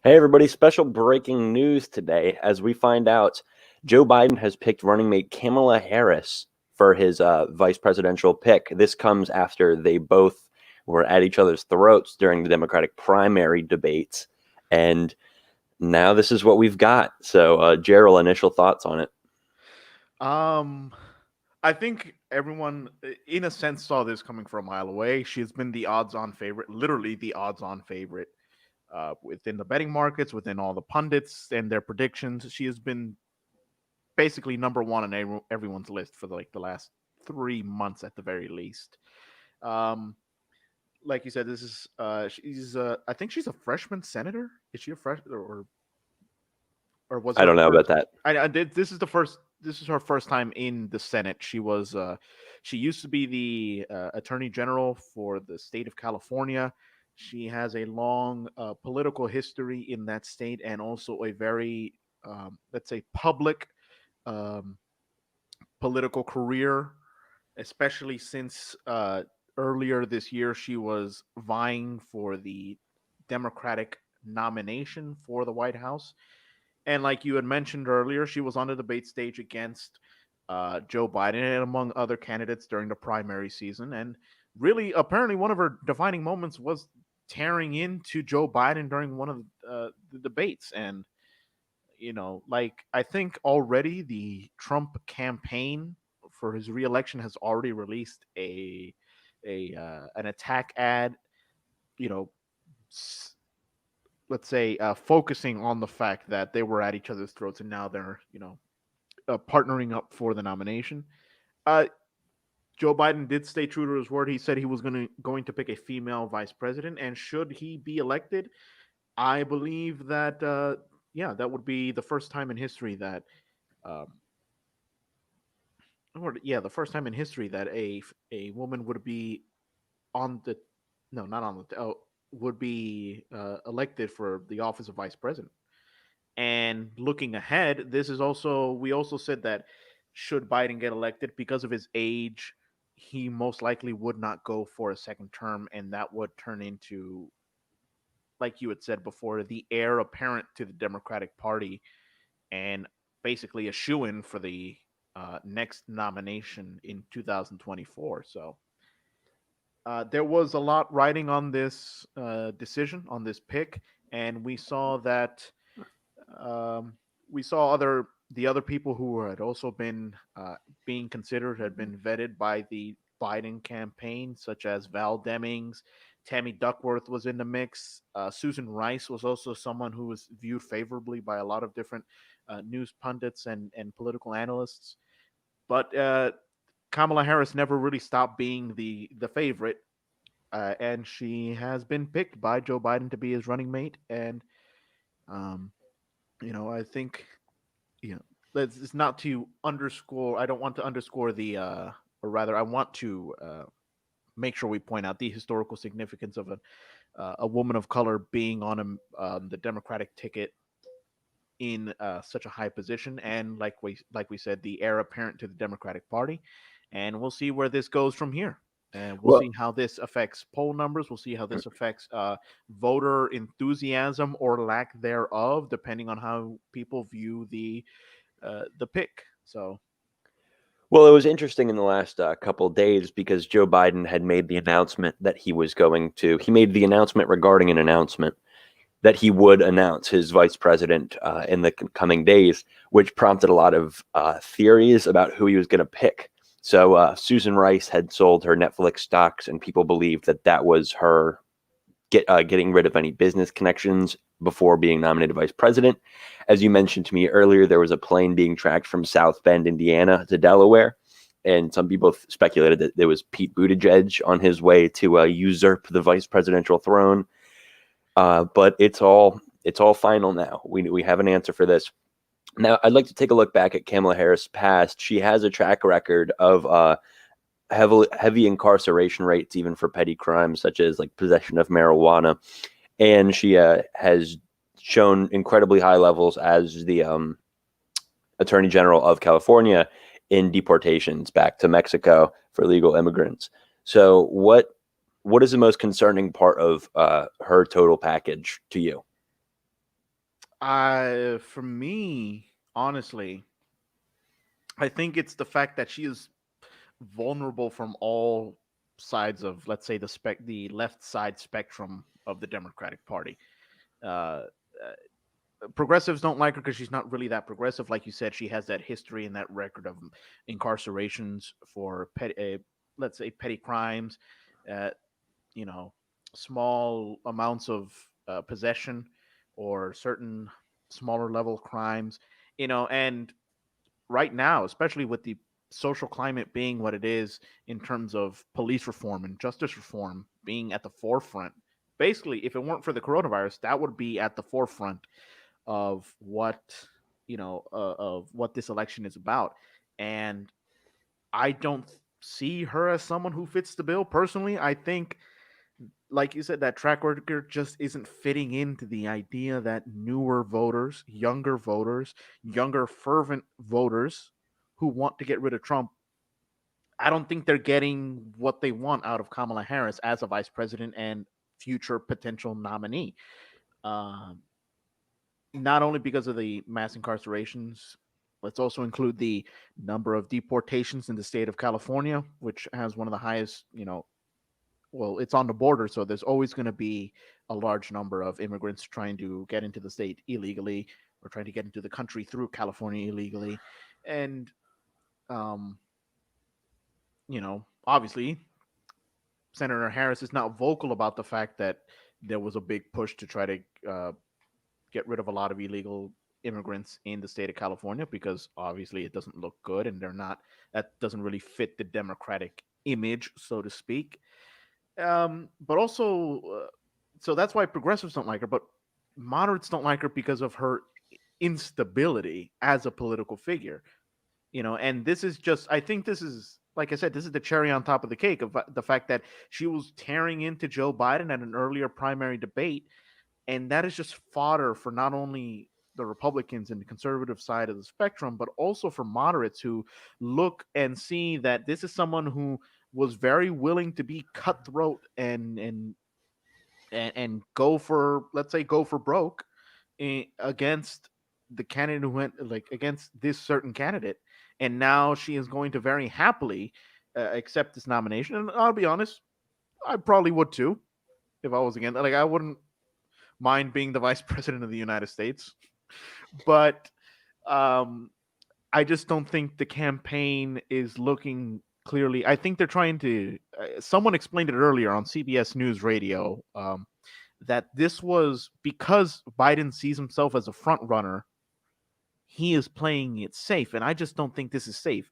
Hey, everybody, special breaking news today as we find out Joe Biden has picked running mate Kamala Harris for his vice presidential pick. This comes after they both were at each other's throats during the Democratic primary debates. And now this is what we've got. So, Gerald, initial thoughts on it? I think everyone, in a sense, saw this coming from a mile away. She's been the odds-on favorite, literally the odds-on favorite, within the betting markets, within all the pundits and their predictions. She has been basically number one on everyone's list for the last 3 months at the very least. Um, like you said, this is she's I think she's a freshman senator. Is she a freshman or was I her don't know about first? that. I did. This is the first. This is her first time in the Senate. She used to be the Attorney General for the state of California. She has a long political history in that state and also a very, let's say, public um, political career, especially since earlier this year she was vying for the Democratic nomination for the White House. And like you had mentioned earlier, she was on the debate stage against Joe Biden and among other candidates during the primary season. And really, apparently, one of her defining moments was tearing into Joe Biden during one of the debates. And, like I think already the Trump campaign for his reelection has already released a an attack ad, you know, let's say focusing on the fact that they were at each other's throats and now they're partnering up for the nomination. uh, Joe Biden did stay true to his word. He said he was going to pick a female vice president, and should he be elected, I believe that yeah, that would be the first time in history that um, or yeah, the first time in history that a woman would be on the no, not on the would be elected for the office of vice president. And looking ahead, this is also we also said that should Biden get elected because of his age, he most likely would not go for a second term, and that would turn into, like you had said before, the heir apparent to the Democratic Party and basically a shoe in for the next nomination in 2024. So there was a lot riding on this decision, on this pick, and we saw that um, we saw the other people who had also been being considered had been vetted by the Biden campaign, such as Val Demings, Tammy Duckworth was in the mix. Susan Rice was also someone who was viewed favorably by a lot of different news pundits and political analysts. But Kamala Harris never really stopped being the favorite, and she has been picked by Joe Biden to be his running mate. And um, I think it's not to underscore. I don't want to underscore or rather, I want to make sure we point out the historical significance of a woman of color being on the Democratic ticket in such a high position, and like we said, the heir apparent to the Democratic Party. And we'll see where this goes from here. And we'll Well, see how this affects poll numbers. We'll see how this affects voter enthusiasm or lack thereof, depending on how people view the pick. So, Well, it was interesting in the last couple of days because Joe Biden had made the announcement that he made the announcement regarding an announcement that he would announce his vice president in the coming days, which prompted a lot of theories about who he was going to pick. So Susan Rice had sold her Netflix stocks, and people believed that that was her getting rid of any business connections before being nominated vice president. As you mentioned to me earlier, there was a plane being tracked from South Bend, Indiana to Delaware. And some people speculated that there was Pete Buttigieg on his way to usurp the vice presidential throne. But it's all final now. We have an answer for this. Now, I'd like to take a look back at Kamala Harris' past. She has a track record of heavy incarceration rates, even for petty crimes such as like possession of marijuana, and she has shown incredibly high levels as the Attorney General of California in deportations back to Mexico for illegal immigrants. So, what what is the most concerning part of her total package to you? For me, honestly, I think it's the fact that she is vulnerable from all sides of, let's say, the left side spectrum of the Democratic Party. Uh, Progressives don't like her because she's not really that progressive. Like you said, she has that history and that record of incarcerations for let's say, petty crimes, uh, you know, small amounts of possession or certain smaller level crimes, and right now, especially with the social climate being what it is in terms of police reform and justice reform being at the forefront. Basically, if it weren't for the coronavirus, that would be at the forefront of of what this election is about. And I don't see her as someone who fits the bill personally. I think, like you said, that track record just isn't fitting into the idea that newer voters, younger fervent voters who want to get rid of Trump, I don't think they're getting what they want out of Kamala Harris as a vice president and future potential nominee. Um, Not only because of the mass incarcerations, let's also include the number of deportations in the state of California, which has one of the highest, well, it's on the border, so there's always going to be a large number of immigrants trying to get into the state illegally or trying to get into the country through California illegally. And, um, obviously, Senator Harris is not vocal about the fact that there was a big push to try to get rid of a lot of illegal immigrants in the state of California because obviously it doesn't look good and that doesn't really fit the Democratic image, so to speak. But also, so that's why progressives don't like her, but moderates don't like her because of her instability as a political figure. And this is just, I think this is, like I said, this is the cherry on top of the cake of the fact that she was tearing into Joe Biden at an earlier primary debate. And that is just fodder for not only the Republicans and the conservative side of the spectrum, but also for moderates who look and see that this is someone who was very willing to be cutthroat and go for, let's say, go for broke against the candidate who went, like, against this certain candidate. And now she is going to very happily accept this nomination. And I'll be honest, I probably would too if I was again. Like, I wouldn't mind being the vice president of the United States, but um, I just don't think the campaign is looking clearly. I think they're trying to. Someone explained it earlier on CBS News Radio that this was because Biden sees himself as a front runner. He is playing it safe, and I just don't think this is safe.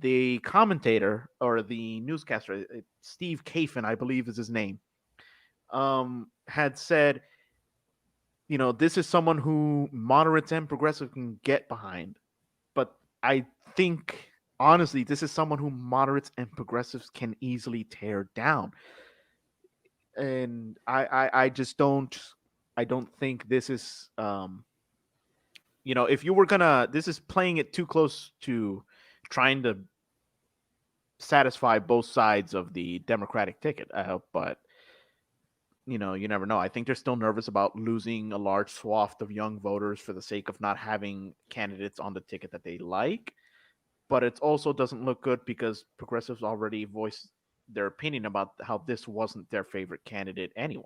The commentator or the newscaster, Steve Kafin, I believe is his name, had said, this is someone who moderates and progressive can get behind. But I think, honestly, this is someone who moderates and progressives can easily tear down. And I just I don't think this is, if you were gonna, this is playing it too close to trying to satisfy both sides of the Democratic ticket. But you never know. I think they're still nervous about losing a large swath of young voters for the sake of not having candidates on the ticket that they like. But it also doesn't look good because progressives already voiced their opinion about how this wasn't their favorite candidate anyway.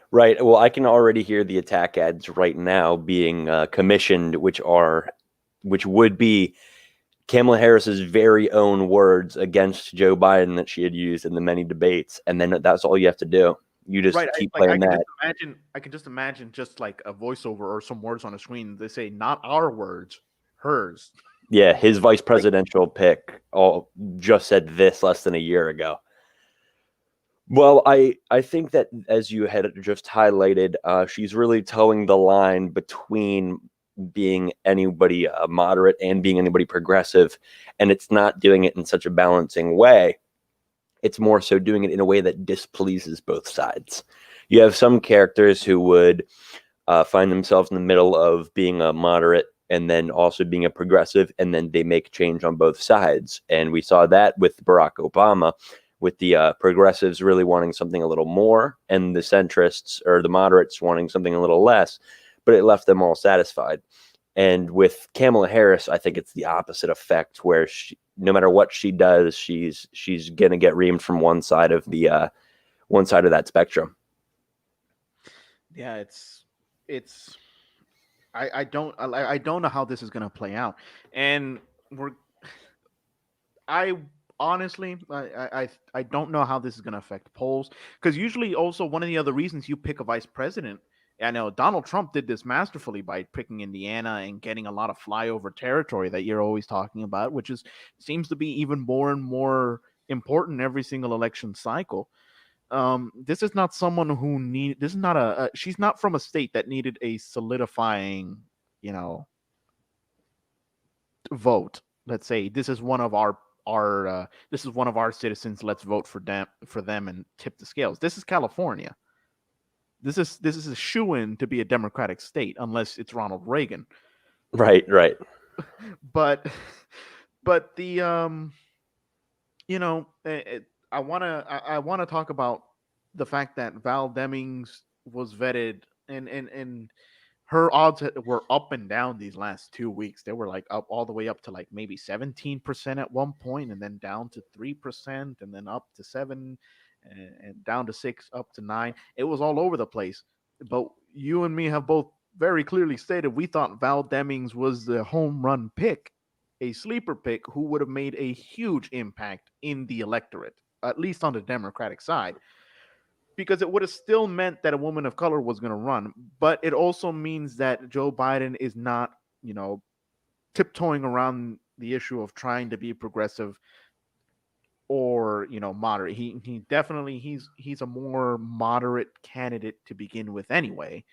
Right. Well, I can already hear the attack ads right now being commissioned, which would be Kamala Harris's very own words against Joe Biden that she had used in the many debates, and then that's all you have to do. You just keep playing that. I can just imagine just like a voiceover or some words on a screen. They say, "Not our words, hers." Yeah, his vice presidential pick just said this less than a year ago. Well, I think that, as you had just highlighted, she's really towing the line between being anybody moderate and being anybody progressive, and it's not doing it in such a balancing way. It's more so doing it in a way that displeases both sides. You have some characters who would find themselves in the middle of being a moderate and then also being a progressive, and then they make change on both sides. And we saw that with Barack Obama, with the progressives really wanting something a little more and the centrists or the moderates wanting something a little less, but it left them all satisfied. And with Kamala Harris, I think it's the opposite effect, where no matter what she does, she's gonna get reamed from one side of that spectrum. Yeah, it's I don't know how this is going to play out, and we're I honestly I don't know how this is going to affect polls, because usually also one of the other reasons you pick a vice president. I know Donald Trump did this masterfully by picking Indiana and getting a lot of flyover territory that you're always talking about, which is seems to be even more and more important every single election cycle. This is not someone who need. This is not she's not from a state that needed a solidifying, you know, vote. Let's say this is one of our this is one of our citizens. Let's vote for them and tip the scales. This is California. This is a shoe-in to be a Democratic state unless it's Ronald Reagan. Right, right. But but the you know I want to talk about the fact that Val Demings was vetted, and her odds were up and down these last 2 weeks. They were like up all the way up to like maybe 17% at one point, and then down to 3%, and then up to 7, and down to 6, up to 9. It was all over the place. But you and me have both very clearly stated we thought Val Demings was the home run pick, a sleeper pick who would have made a huge impact in the electorate, at least on the Democratic side, because it would have still meant that a woman of color was going to run. But it also means that Joe Biden is not, tiptoeing around the issue of trying to be progressive or, moderate. He definitely he's a more moderate candidate to begin with anyway.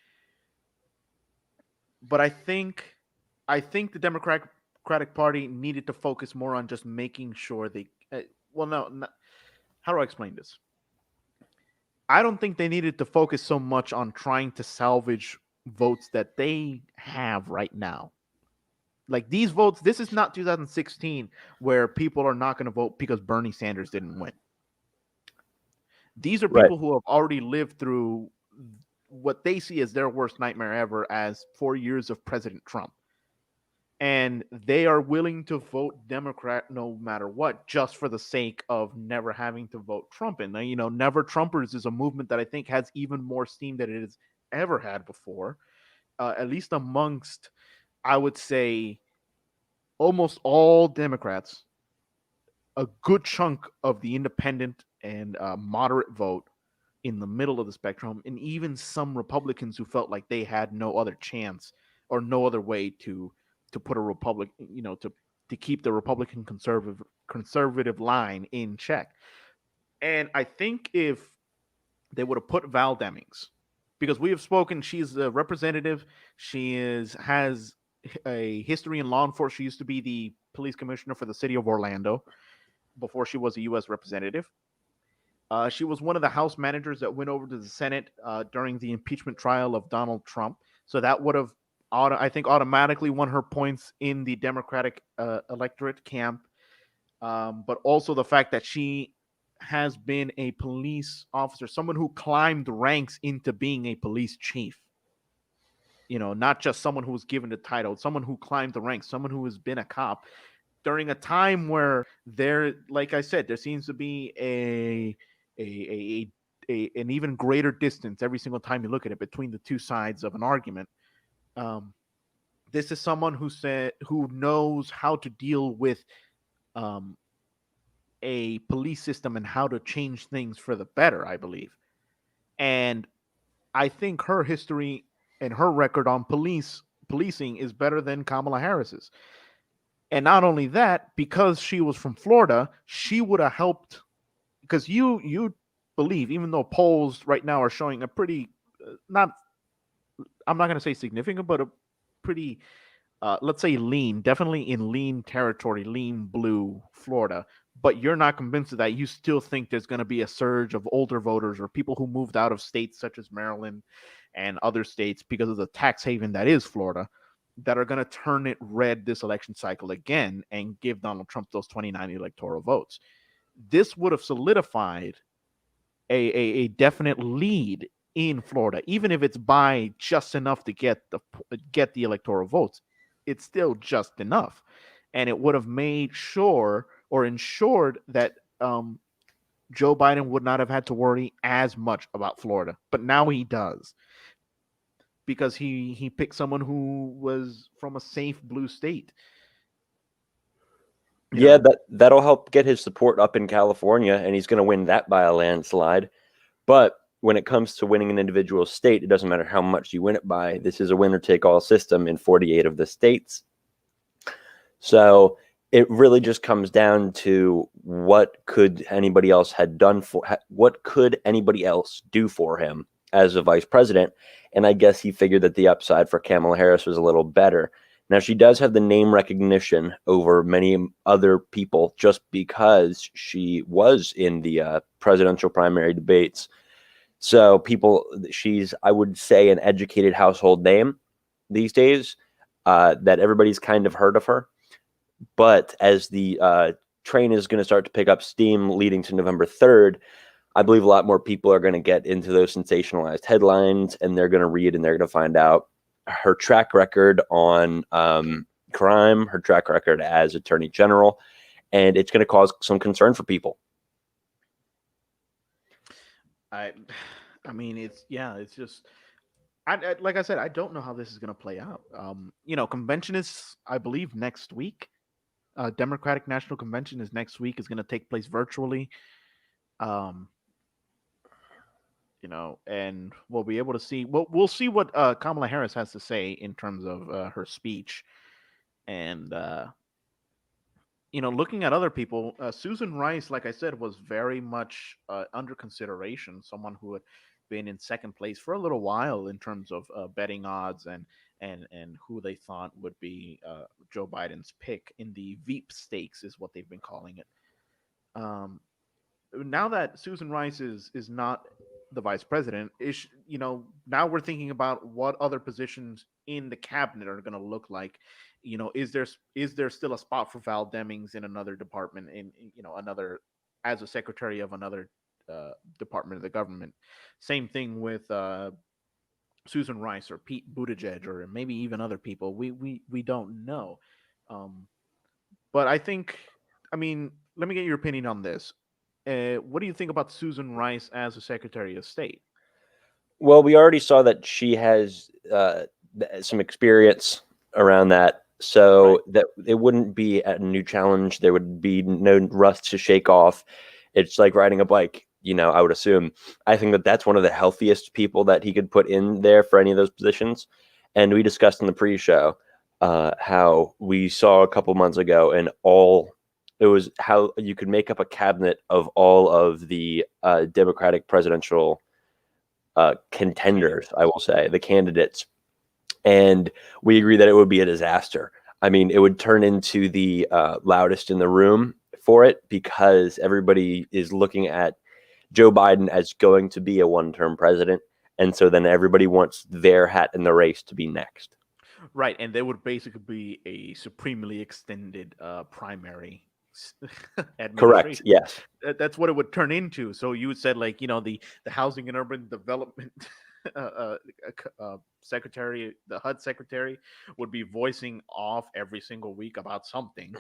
But I think the Democratic Party needed to focus more on just making sure they well no, how do I explain this? I don't think they needed to focus so much on trying to salvage votes that they have right now. Like these votes, this is not 2016 where people are not going to vote because Bernie Sanders didn't win. These are Right. people who have already lived through what they see as their worst nightmare ever, as 4 years of President Trump. And they are willing to vote Democrat no matter what, just for the sake of never having to vote Trump. And Never Trumpers is a movement that I think has even more steam than it has ever had before, at least amongst, I would say, almost all Democrats. A good chunk of the independent and moderate vote in the middle of the spectrum, and even some Republicans who felt like they had no other chance or no other way to put a republic, to keep the Republican conservative line in check. And I think if they would have put Val Demings, because we have spoken, she's a representative, has a history in law enforcement. She used to be the police commissioner for the city of Orlando before she was a U.S. representative. She was one of the House managers that went over to the Senate during the impeachment trial of Donald Trump. So that would have, I think, automatically won her points in the Democratic electorate camp. But also the fact that she has been a police officer, someone who climbed ranks into being a police chief. Not just someone who was given the title, someone who climbed the ranks, someone who has been a cop during a time where like I said, there seems to be an even greater distance every single time you look at it between the two sides of an argument. Um, this is someone who knows how to deal with um, a police system and how to change things for the better, I believe. And I think her history and her record on policing is better than Kamala Harris's. And not only that, because she was from Florida, she would have helped. Because you believe, even though polls right now are showing a pretty not, I'm not going to say significant, but a pretty let's say lean, definitely in lean territory, lean blue Florida. But you're not convinced of that. You still think there's going to be a surge of older voters or people who moved out of states such as Maryland and other states because of the tax haven that is Florida, that are going to turn it red this election cycle again and give Donald Trump those 29 electoral votes. this would have solidified a definite lead in Florida, even if it's by just enough to get the electoral votes. It's still just enough, and it would have made sure or ensured that Joe Biden would not have had to worry as much about Florida. But now he does, because he picked someone who was from a safe blue state. Yeah, that'll help get his support up in California, and he's going to win that by a landslide. But when it comes to winning an individual state, it doesn't matter how much you win it by. This is a winner-take-all system in 48 of the states. So it really just comes down to what could anybody else do for him as a vice president. And I guess he figured that the upside for Kamala Harris was a little better. Now, she does have the name recognition over many other people just because she was in the presidential primary debates. So she's, I would say, an educated household name these days, that everybody's kind of heard of her. But as the train is going to start to pick up steam leading to November 3rd, I believe a lot more people are going to get into those sensationalized headlines, and they're going to read and they're going to find out her track record on crime, her track record as attorney general, and it's going to cause some concern for people. I mean, it's just, like I said, I don't know how this is going to play out. Convention is, I believe, next week. Democratic National Convention is next week. Is going to take place virtually. And we'll be able to see. We'll see what Kamala Harris has to say in terms of her speech, and looking at other people, Susan Rice, like I said, was very much under consideration. Someone who had been in second place for a little while in terms of betting odds and who they thought would be Joe Biden's pick in the Veep stakes, is what they've been calling it. Now that Susan Rice is not the vice president, now we're thinking about what other positions in the cabinet are going to look like. Is there still a spot for Val Demings in another department, in another, as a secretary of another department of the government? Same thing with Susan Rice or Pete Buttigieg, or maybe even other people. We don't know. But I think, let me get your opinion on this. What do you think about Susan Rice as a Secretary of State? Well, we already saw that she has some experience around that, so right, that it wouldn't be a new challenge. There would be no rust to shake off. It's like riding a bike, I would assume. I think that that's one of the healthiest people that he could put in there for any of those positions. And we discussed in the pre-show how we saw a couple months ago, and it was how you could make up a cabinet of all of the Democratic presidential contenders, I will say, the candidates. And we agree that it would be a disaster. It would turn into the loudest in the room for it, because everybody is looking at Joe Biden as going to be a one-term president. And so then everybody wants their hat in the race to be next. Right. And there would basically be a supremely extended primary Correct. Yes. That's what it would turn into. So you said, like, the Housing and Urban Development secretary, the HUD secretary, would be voicing off every single week about something.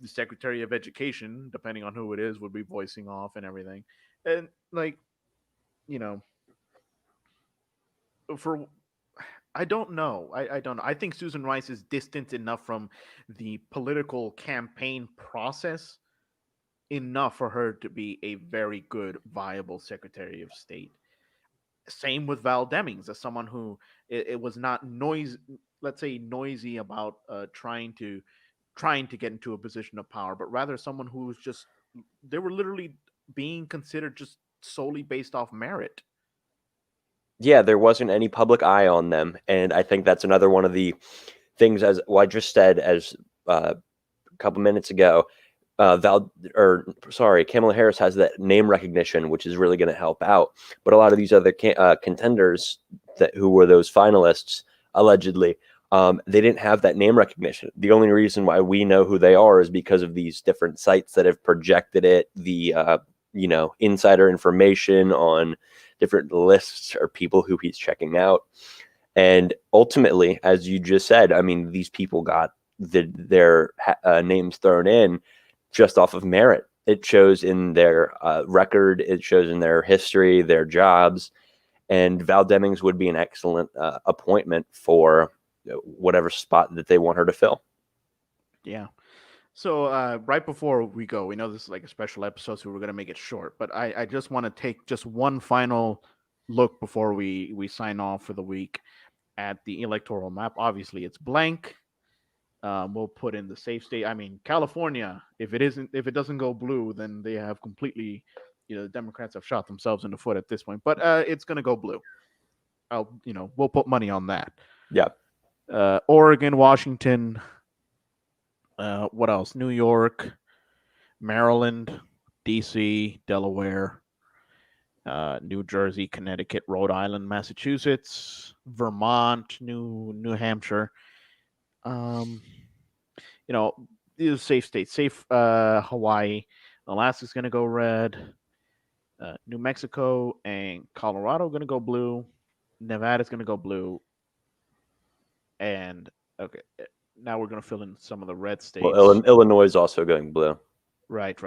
The Secretary of Education, depending on who it is, would be voicing off and everything. And for I don't know. I don't know. I think Susan Rice is distant enough from the political campaign process enough for her to be a very good, viable Secretary of State. Same with Val Demings, as someone who it was not noisy about trying to get into a position of power, but rather someone who's just, they were literally being considered just solely based off merit. Yeah, there wasn't any public eye on them, and I think that's another one of the things, as I just said as a couple minutes ago. Kamala Harris has that name recognition, which is really going to help out. But a lot of these other contenders who were those finalists, allegedly, They didn't have that name recognition. The only reason why we know who they are is because of these different sites that have projected it, the insider information on different lists or people who he's checking out. And ultimately, as you just said, I mean, these people got their names thrown in just off of merit. It shows in their record, it shows in their history, their jobs, and Val Demings would be an excellent appointment for whatever spot that they want her to fill. Yeah. So right before we go, we know this is like a special episode, so we're gonna make it short. But I just want to take just one final look before we sign off for the week at the electoral map. Obviously, it's blank. We'll put in the safe state. I mean, California. If it doesn't go blue, then they have completely, the Democrats have shot themselves in the foot at this point. But it's gonna go blue. We'll put money on that. Yeah. Oregon, Washington. What else? New York, Maryland, D.C., Delaware, New Jersey, Connecticut, Rhode Island, Massachusetts, Vermont, New Hampshire. These are safe states. Safe Hawaii. Alaska's going to go red. New Mexico and Colorado going to go blue. Nevada's going to go blue. And okay, now we're going to fill in some of the red states. Well, Illinois is also going blue. Right.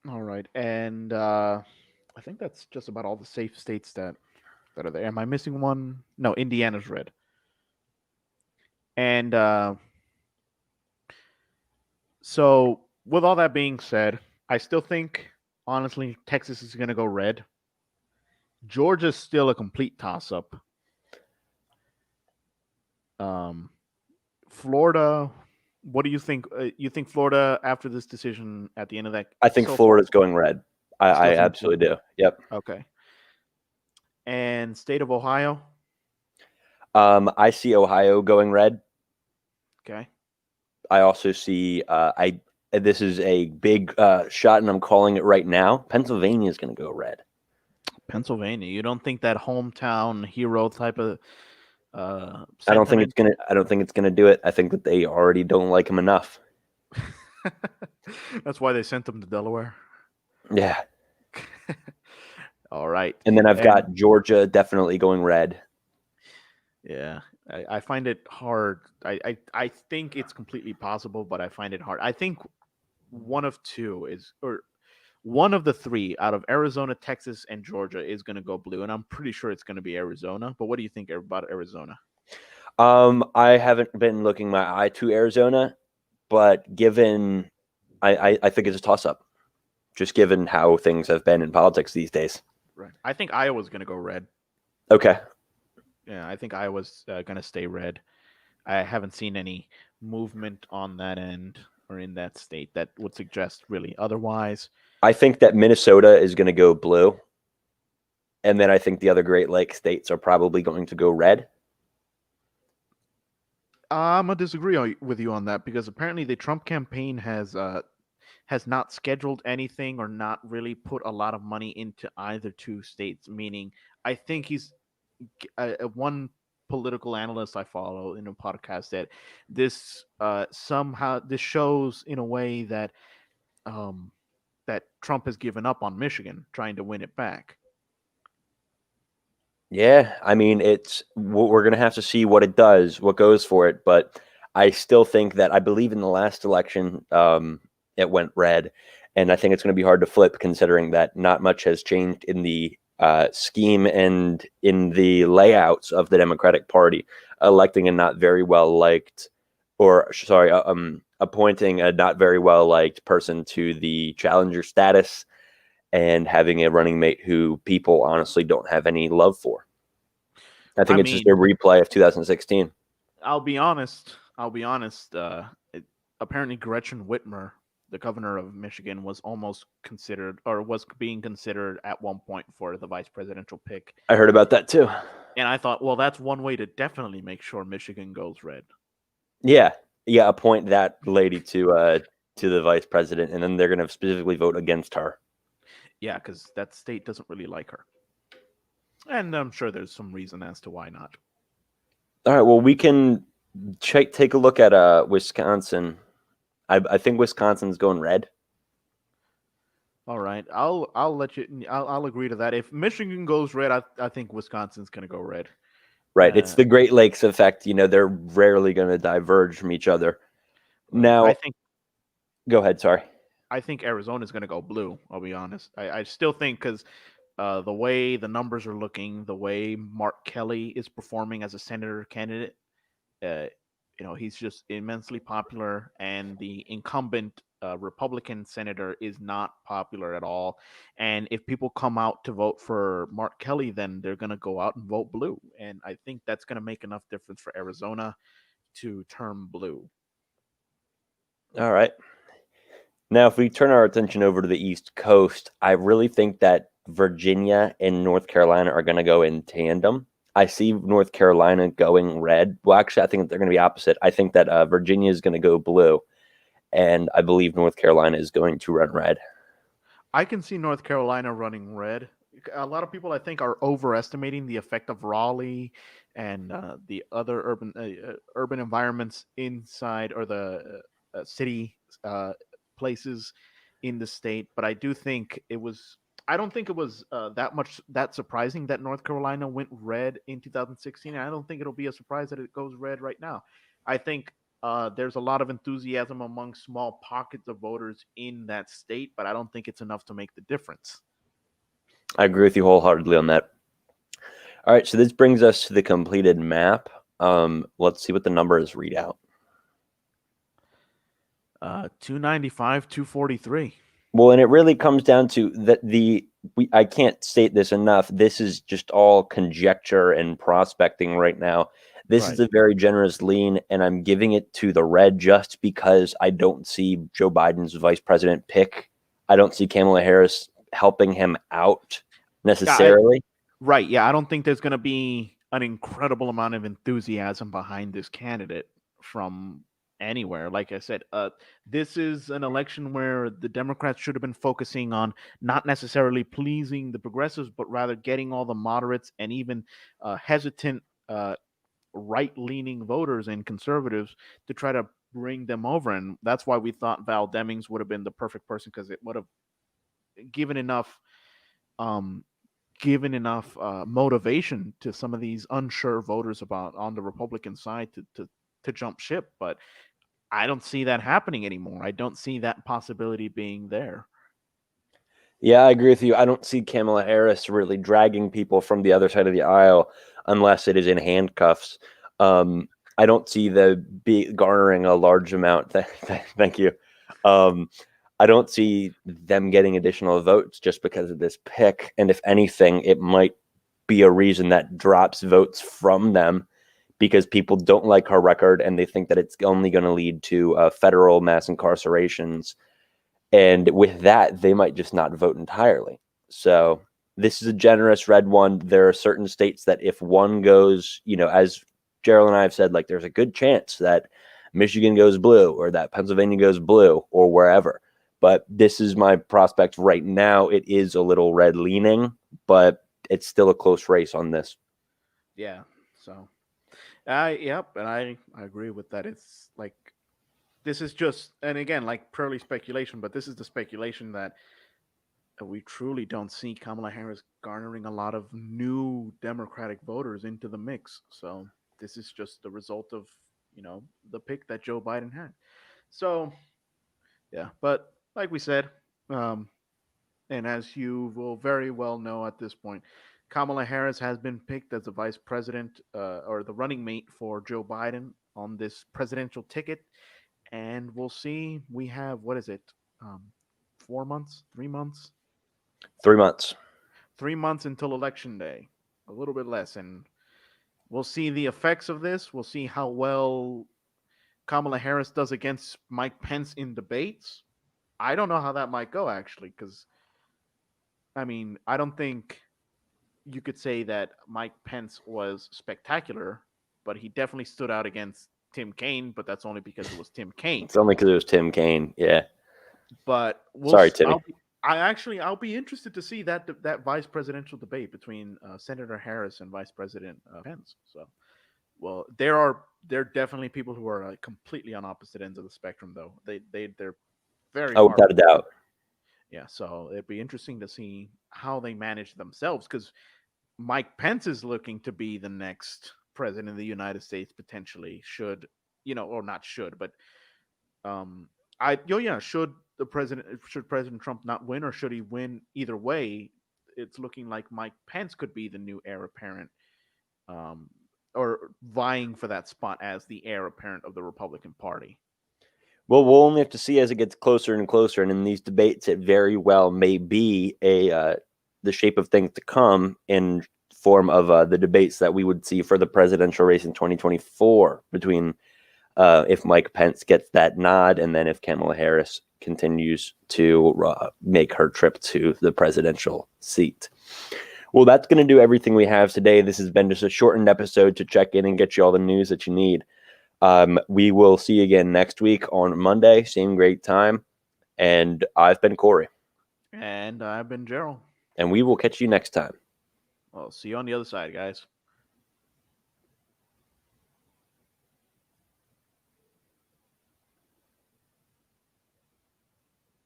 All right, and I think that's just about all the safe states that are there. Am I missing one? No, Indiana's red. And so, with all that being said, I still think, honestly, Texas is going to go red. Georgia's still a complete toss-up. Florida, what do you think? You think Florida, after this decision at the end of that? I think Florida's going red. I absolutely do. Yep. Okay. And state of Ohio? I see Ohio going red. Okay. I also see this is a big shot, and I'm calling it right now. Pennsylvania is going to go red. Pennsylvania. You don't think that hometown hero type of I don't think it's gonna do it. I think that they already don't like him enough. That's why they sent him to Delaware. Yeah. All right. And then I've got Georgia definitely going red. Yeah. I find it hard. I think it's completely possible, but I find it hard. I think one of the three out of Arizona, Texas, and Georgia is going to go blue, and I'm pretty sure it's going to be Arizona. But what do you think about Arizona? I haven't been looking my eye to Arizona, but given I think it's a toss-up, just given how things have been in politics these days. Right. I think Iowa's going to go red. Okay. Yeah, I think Iowa's going to stay red. I haven't seen any movement on that end or in that state that would suggest really otherwise. I think that Minnesota is going to go blue. And then I think the other Great Lakes states are probably going to go red. I'm going to disagree with you on that because apparently the Trump campaign has not scheduled anything or not really put a lot of money into either two states, meaning I think he's one political analyst I follow in a podcast that this somehow this shows in a way that that Trump has given up on Michigan, trying to win it back. Yeah, I mean, we're going to have to see what it does, what goes for it. But I still think that I believe in the last election, it went red. And I think it's going to be hard to flip considering that not much has changed in the scheme and in the layouts of the Democratic Party, electing a not very well liked, appointing a not very well liked person to the challenger status and having a running mate who people honestly don't have any love for. I think it's just a replay of 2016. I'll be honest. Apparently, Gretchen Whitmer the governor of Michigan, was almost considered, or was being considered at one point for the vice presidential pick. I heard about that too. And I thought, well, that's one way to definitely make sure Michigan goes red. Yeah, yeah. Appoint that lady to the vice president, and then they're going to specifically vote against her. Yeah, because that state doesn't really like her. And I'm sure there's some reason as to why not. All right. Well, we can take a look at Wisconsin. I think Wisconsin's going red. All right, I'll let you. I'll agree to that. If Michigan goes red, I think Wisconsin's gonna go red. Right. It's Uh, the Great Lakes effect. They're rarely going to diverge from each other. right. Now, go ahead. Sorry. I think Arizona's gonna go blue. I'll be honest. I still think because the way the numbers are looking, the way Mark Kelly is performing as a senator candidate, uh, he's just immensely popular, and the incumbent Republican senator is not popular at all. And if people come out to vote for Mark Kelly, then they're going to go out and vote blue. And I think that's going to make enough difference for Arizona to turn blue. All right. Now, if we turn our attention over to the East Coast, I really think that Virginia and North Carolina are going to go in tandem. I see North Carolina going red. Well, actually, I think they're going to be opposite. I think that Virginia is going to go blue, and I believe North Carolina is going to run red. I can see North Carolina running red. A lot of people, I think, are overestimating the effect of Raleigh and the other urban environments inside, or the city places in the state. But I do think it was. I don't think it was that surprising that North Carolina went red in 2016. I don't think it'll be a surprise that it goes red right now. I think there's a lot of enthusiasm among small pockets of voters in that state, but I don't think it's enough to make the difference. I agree with you wholeheartedly on that. All right, so this brings us to the completed map. Let's see what the numbers read out. 295, 243. Well, and it really comes down to that I can't state this enough. This is just all conjecture and prospecting right now. This is Right. a very generous lean, and I'm giving it to the red just because I don't see Joe Biden's vice president pick. I don't see Kamala Harris helping him out Yeah, necessarily. right. Yeah, I don't think there's going to be an incredible amount of enthusiasm behind this candidate from anywhere. Like I said, this is an election where the Democrats should have been focusing on not necessarily pleasing the progressives, but rather getting all the moderates and even hesitant right-leaning voters and conservatives to try to bring them over. And that's why we thought Val Demings would have been the perfect person, because it would have given enough um, motivation to some of these unsure voters about on the Republican side to jump ship. But I don't see that happening anymore. I don't see that possibility being there. Yeah, I agree with you. I don't see Kamala Harris really dragging people from the other side of the aisle unless it is in handcuffs. I don't see the garnering a large amount. Thank you. Um, I don't see them getting additional votes just because of this pick. And if anything, it might be a reason that drops votes from them because people don't like her record and they think that it's only going to lead to federal mass incarcerations. And with that, they might just not vote entirely. So this is a generous red one. There are certain states that if one goes, as Gerald and I have said, like there's a good chance that Michigan goes blue or that Pennsylvania goes blue or wherever. But this is my prospect right now. It is a little red leaning, but it's still a close race on this. Yeah. So, yep, and I agree with that. It's like this is just, and again, like purely speculation, but this is the speculation that we truly don't see Kamala Harris garnering a lot of new Democratic voters into the mix. So this is just the result of the pick that Joe Biden had. So yeah, but like we said, um, and as you will very well know at this point, Kamala Harris has been picked as the vice president or the running mate for Joe Biden on this presidential ticket. And we'll see. We have, what is it? 4 months, 3 months, 3 months. 3 months until election day, a little bit less. And we'll see the effects of this. We'll see how well Kamala Harris does against Mike Pence in debates. I don't know how that might go actually, because I mean, I don't think you could say that Mike Pence was spectacular, but he definitely stood out against Tim Kaine. But that's only because it was Tim Kaine. It's only because it was Tim Kaine. Yeah. But Sorry, Timmy. I'll be interested to see that vice presidential debate between Senator Harris and Vice President Pence. So, well, there are definitely people who are completely on opposite ends of the spectrum, though. They're very Oh, far without a from each doubt. other. Yeah, so it'd be interesting to see how they manage themselves, because Mike Pence is looking to be the next president of the United States potentially. Should or not should, but um, should President Trump not win, or should he win? Either way, it's looking like Mike Pence could be the new heir apparent, um, or vying for that spot as the heir apparent of the Republican Party. Well, we'll only have to see as it gets closer and closer. And in these debates, it very well may be the shape of things to come in form of the debates that we would see for the presidential race in 2024 between if Mike Pence gets that nod, and then if Kamala Harris continues to make her trip to the presidential seat. Well, that's going to do everything we have today. This has been just a shortened episode to check in and get you all the news that you need. We will see you again next week on Monday, same great time. And I've been Corey. And I've been Gerald. And we will catch you next time. Well, see you on the other side, guys.